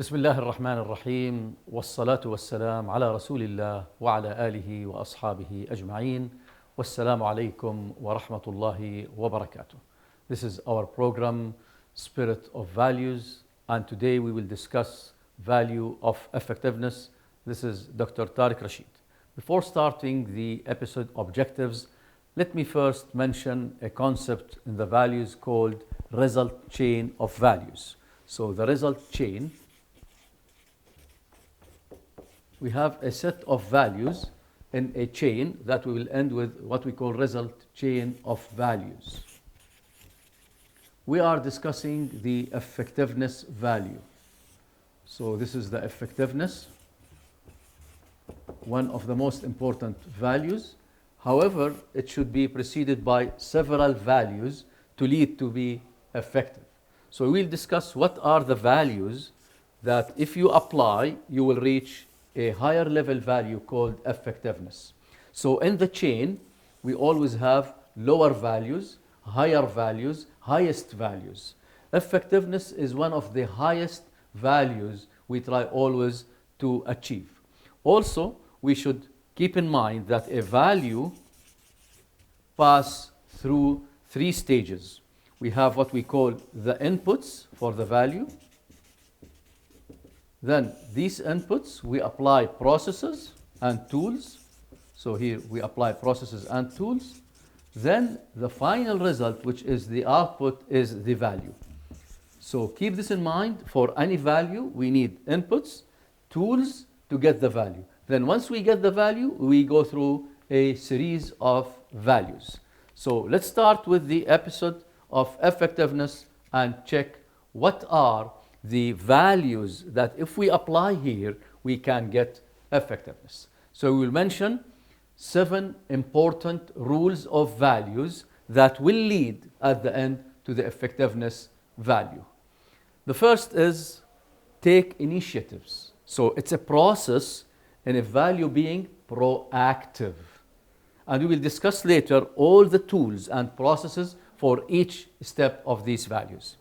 بسم الله الرحمن الرحيم والصلاة والسلام على رسول الله وعلى آله وأصحابه أجمعين والسلام عليكم ورحمة الله وبركاته. This is our program Spirit of Values, and today we will discuss value of effectiveness. This is Dr. Tariq Rashid. Before starting the episode objectives, let me first mention a concept in the values called result chain of values. So the result chain, we have a set of values in a chain that we will end with what we call result chain of values. We are discussing the effectiveness value. So this is the effectiveness, one of the most important values. However, it should be preceded by several values to lead to be effective. So we'll discuss what are the values that if you apply, you will reach a higher level value called effectiveness. So in the chain, we always have lower values, higher values, highest values. Effectiveness is one of the highest values we try always to achieve. Also, we should keep in mind that a value passes through three stages. We have what we call the inputs for the value. Then these inputs, we apply processes and tools. So here we apply processes and tools. Then the final result, which is the output, is the value. So keep this in mind. For any value, we need inputs, tools to get the value. Then once we get the value, we go through a series of values. So let's start with the episode of effectiveness and check what are the values that if we apply here, we can get effectiveness. So we will mention 7 important rules of values that will lead at the end to the effectiveness value. The first is take initiatives. So it's a process in a value being proactive. And we will discuss later all the tools and processes for each step of these values.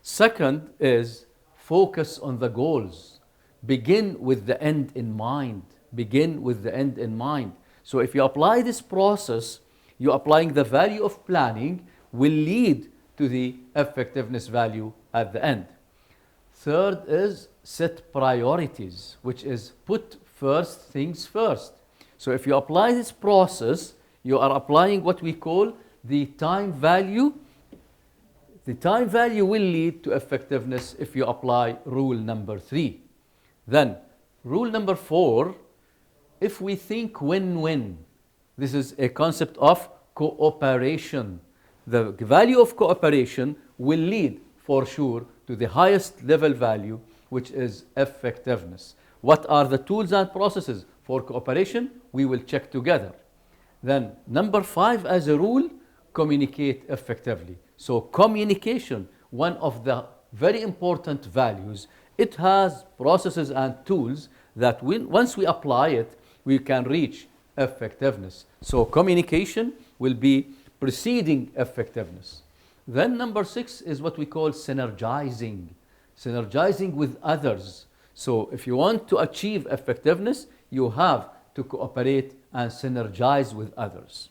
Second is focus on the goals. Begin with the end in mind. Begin with the end in mind. So if you apply this process, you're applying the value of planning will lead to the effectiveness value at the end. Third is set priorities, which is put first things first. So if you apply this process, you are applying what we call the time value. The time value will lead to effectiveness if you apply rule number 3. Then, rule number 4, if we think win-win, this is a concept of cooperation. The value of cooperation will lead for sure to the highest level value, which is effectiveness. What are the tools and processes for cooperation? We will check together. Then, number 5 as a rule, communicate effectively. So communication, one of the very important values, it has processes and tools that once we apply it, we can reach effectiveness. So communication will be preceding effectiveness. Then number 6 is what we call synergizing. Synergizing with others. So if you want to achieve effectiveness, you have to cooperate and synergize with others.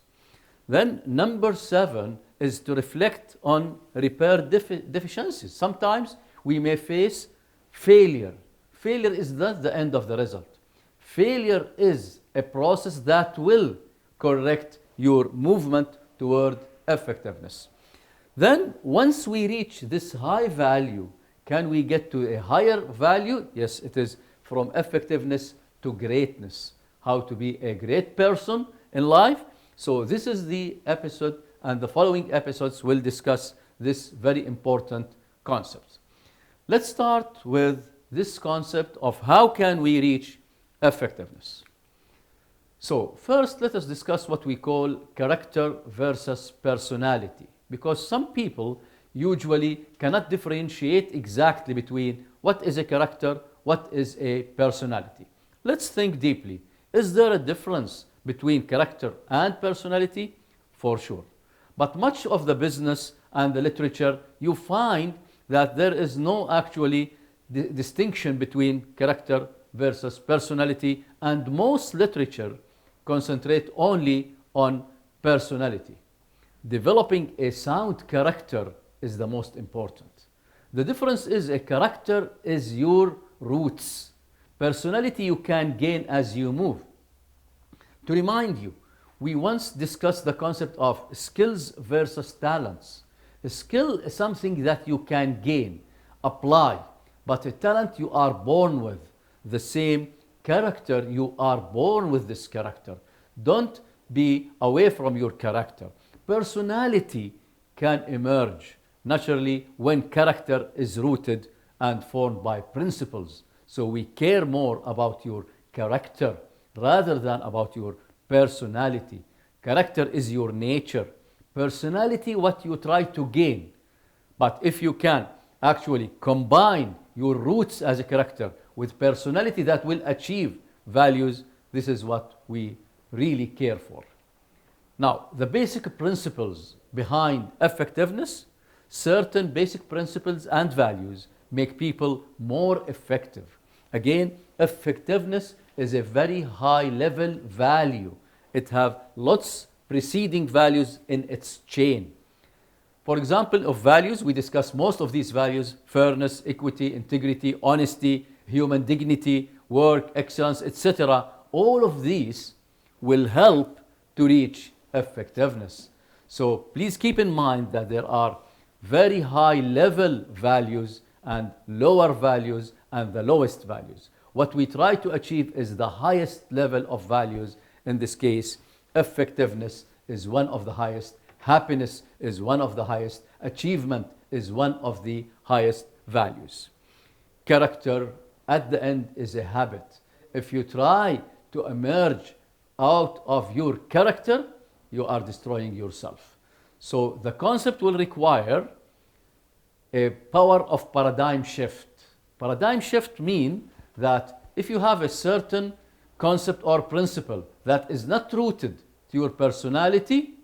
Then number 7 is to reflect on repair deficiencies. Sometimes we may face failure. Failure is not the end of the result. Failure is a process that will correct your movement toward effectiveness. Then once we reach this high value, can we get to a higher value? Yes, it is from effectiveness to greatness. How to be a great person in life. So this is the episode, and the following episodes will discuss this very important concept. Let's start with this concept of how can we reach effectiveness. So first, let us discuss what we call character versus personality, because some people usually cannot differentiate exactly between what is a character, what is a personality. Let's think deeply. Is there a difference between character and personality? For sure. But much of the business and the literature, you find that there is no actually distinction between character versus personality, and most literature concentrate only on personality. Developing a sound character is the most important. The difference is a character is your roots. Personality you can gain as you move. To remind you, we once discussed the concept of skills versus talents. A skill is something that you can gain, apply, but a talent you are born with. The same character, you are born with this character. Don't be away from your character. Personality can emerge naturally when character is rooted and formed by principles. So we care more about your character rather than about your personality. Character is your nature. Personality, what you try to gain. But if you can actually combine your roots as a character with personality that will achieve values, this is what we really care for. Now, the basic principles behind effectiveness, certain basic principles and values make people more effective. Again, effectiveness is a very high level value. It has lots preceding values in its chain. For example, of values, we discuss most of these values: fairness, equity, integrity, honesty, human dignity, work, excellence, etc. All of these will help to reach effectiveness. So please keep in mind that there are very high level values and lower values and the lowest values. What we try to achieve is the highest level of values. In this case, effectiveness is one of the highest, happiness is one of the highest, achievement is one of the highest values. Character, at the end, is a habit. If you try to emerge out of your character, you are destroying yourself. So the concept will require a power of paradigm shift. Paradigm shift means that if you have a certain concept or principle that is not rooted to your personality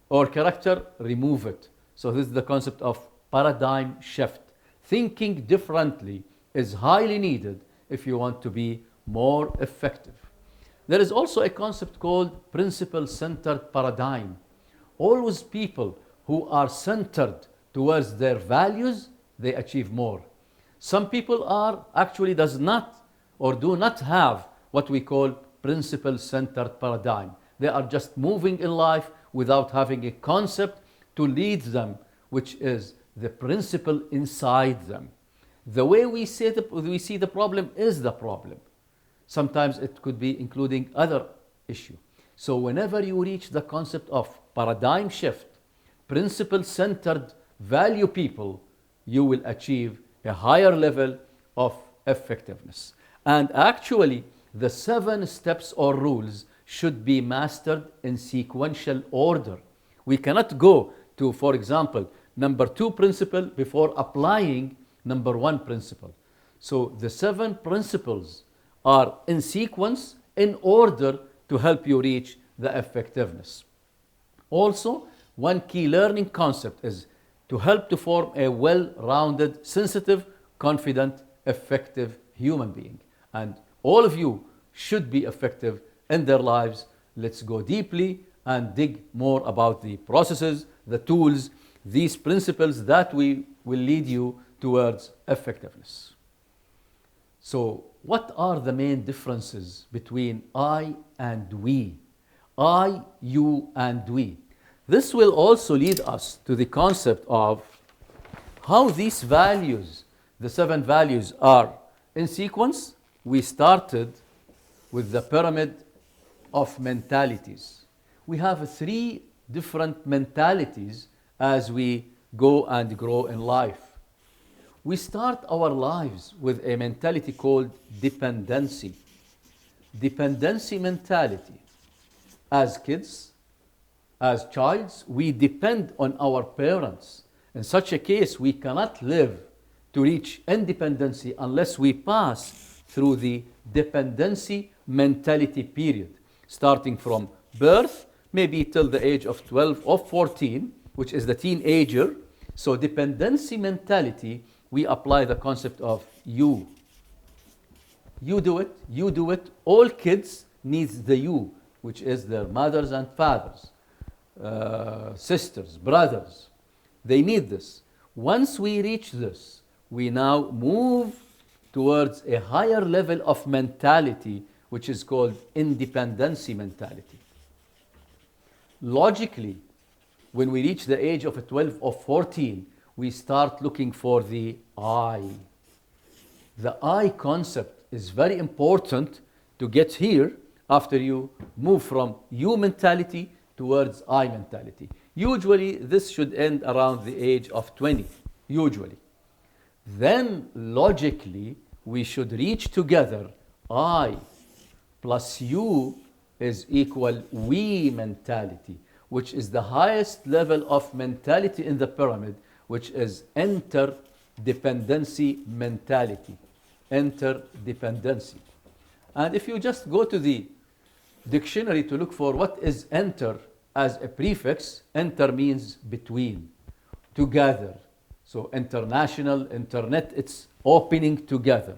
or character, remove it. So this is the concept of paradigm shift. Thinking differently is highly needed if you want to be more effective. There is also a concept called principle-centered paradigm. Always people who are centered towards their values, they achieve more. Some people are actually does not or do not have what we call principle-centered paradigm. They are just moving in life without having a concept to lead them, which is the principle inside them. The way we see the problem is the problem. Sometimes it could be including other issue. So whenever you reach the concept of paradigm shift, principle-centered value people, you will achieve a higher level of effectiveness. And actually, the 7 steps or rules should be mastered in sequential order. We cannot go to, for example, number 2 principle before applying number 1 principle. So the 7 principles are in sequence in order to help you reach the effectiveness. Also, one key learning concept is to help to form a well-rounded, sensitive, confident, effective human being. And all of you should be effective in their lives. Let's go deeply and dig more about the processes, the tools, these principles that will lead you towards effectiveness. So, what are the main differences between I and we? I, you, and we. This will also lead us to the concept of how these values, the 7 values, are in sequence. We started with the pyramid of mentalities. We have 3 different mentalities as we go and grow in life. We start our lives with a mentality called dependency. Dependency mentality. As kids, as childs, we depend on our parents. In such a case, we cannot live to reach independency unless we pass through the dependency mentality period, starting from birth, maybe till the age of 12 or 14, which is the teenager. So dependency mentality we apply the concept of you. You do it, you do it. All kids needs the you, which is their mothers and fathers, sisters, brothers. They need this. Once we reach this, we now move towards a higher level of mentality, which is called independency mentality. Logically, when we reach the age of 12 or 14, we start looking for the I. The I concept is very important to get here after you move from you mentality towards I mentality. Usually, this should end around the age of 20, usually. Then, logically, we should reach together I plus you is equal we mentality, which is the highest level of mentality in the pyramid, which is interdependency mentality. Interdependency. And if you just go to the dictionary to look for what is enter as a prefix, enter means between, together. So international, internet, it's opening together.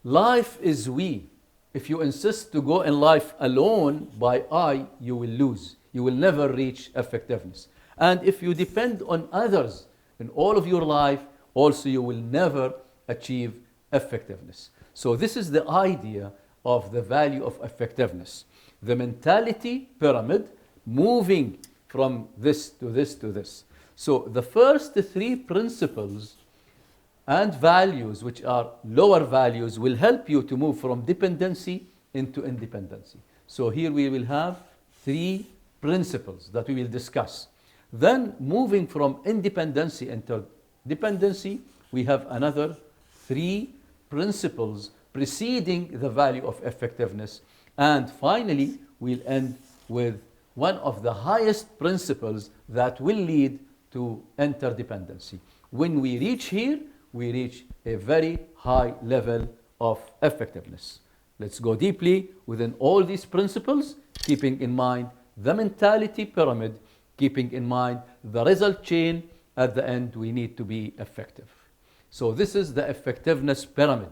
Life is we. If you insist to go in life alone by I, you will lose. You will never reach effectiveness. And if you depend on others in all of your life, also you will never achieve effectiveness. So this is the idea of the value of effectiveness. The mentality pyramid moving from this to this to this. So the first three principles and values, which are lower values, will help you to move from dependency into independency. So here we will have three principles that we will discuss. Then moving from independency into dependency, we have another three principles preceding the value of effectiveness. And finally, we'll end with one of the highest principles that will lead to interdependency. When we reach here, we reach a very high level of effectiveness. Let's go deeply within all these principles, keeping in mind the mentality pyramid, keeping in mind the result chain. At the end, we need to be effective. So this is the effectiveness pyramid,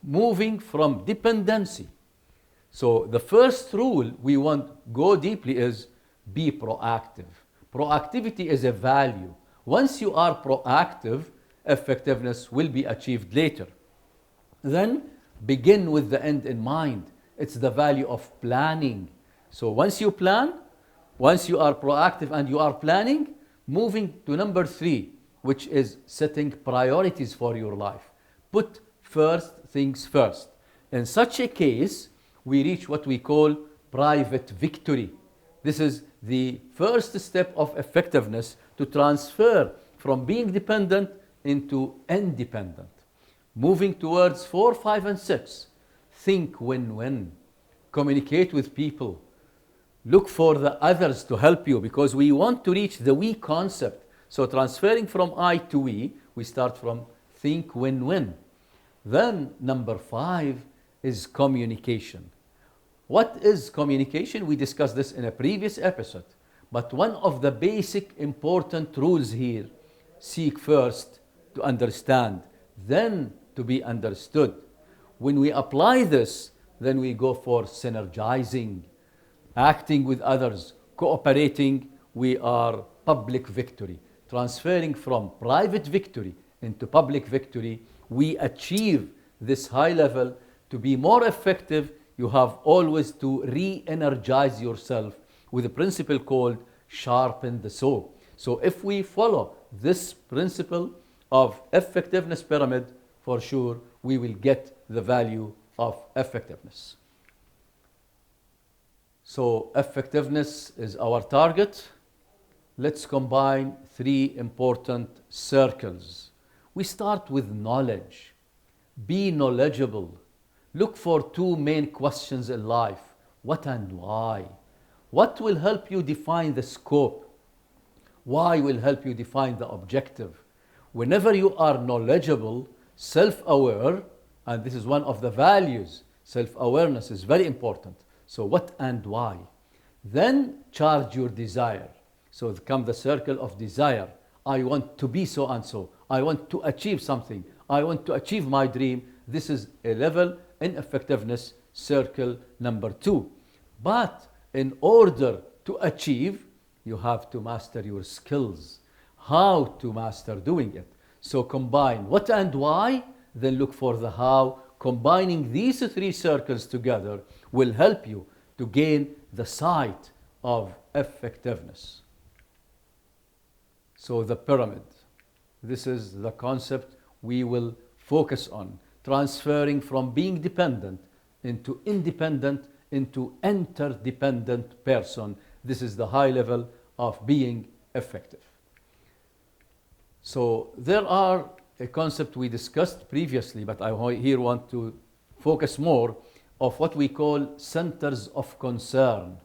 moving from dependency. So the first rule we want to go deeply is be proactive. Proactivity is a value. Once you are proactive, effectiveness will be achieved later. Then begin with the end in mind. It's the value of planning. So once you plan, once you are proactive and you are planning, moving to number three, which is setting priorities for your life. Put first things first. In such a case, we reach what we call private victory. This is the first step of effectiveness to transfer from being dependent into independent. Moving towards 4, 5, and 6. Think win-win. Communicate with people. Look for the others to help you, because we want to reach the we concept. So transferring from I to we start from think win-win. Then number 5 is communication. What is communication? We discussed this in a previous episode. But one of the basic important rules here, seek first to understand, then to be understood. When we apply this, then we go for synergizing, acting with others, cooperating. We are public victory. Transferring from private victory into public victory, we achieve this high level. To be more effective, you have always to re-energize yourself with a principle called sharpen the saw. So if we follow this principle of effectiveness pyramid, for sure we will get the value of effectiveness. So effectiveness is our target. Let's combine three important circles. We start with knowledge. Be knowledgeable. Look for two main questions in life: what and why. What will help you define the scope? Why will help you define the objective? Whenever you are knowledgeable, self-aware, and this is one of the values, self-awareness is very important. So what and why? Then charge your desire. So come the circle of desire. I want to be so and so. I want to achieve something. I want to achieve my dream. This is a level in effectiveness circle number 2. But in order to achieve, you have to master your skills. How to master doing it. So combine what and why, then look for the how. Combining these 3 circles together will help you to gain the sight of effectiveness. So the pyramid. This is the concept we will focus on. Transferring from being dependent into independent into interdependent person. This is the high level of being effective. So there are a concept we discussed previously, but I here want to focus more of what we call centers of concern.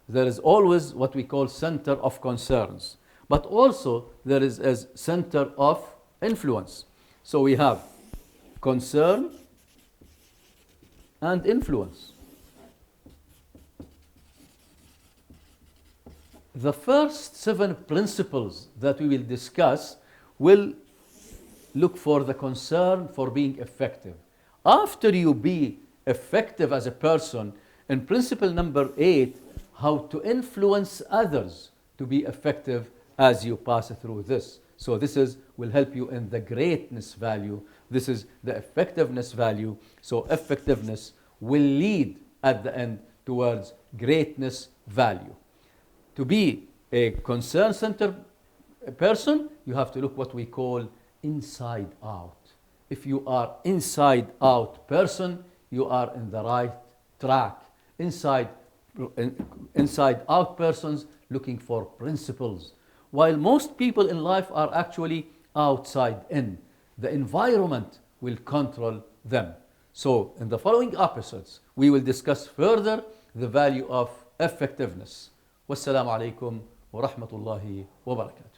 There is always what we call center of concerns, but also there is a center of influence. So we have concern and influence. The first 7 principles that we will discuss will look for the concern for being effective. After you be effective as a person, in principle number 8, how to influence others to be effective as you pass through this. So this will help you in the greatness value. This is the effectiveness value. So effectiveness will lead at the end towards greatness value. To be a concern-centered person, you have to look what we call inside out. If you are inside out person, you are in the right track. Inside out persons looking for principles, while most people in life are actually outside in. The environment will control them. So in the following episodes, we will discuss further the value of effectiveness. Wassalamu alaikum wa rahmatullahi wa barakatuh.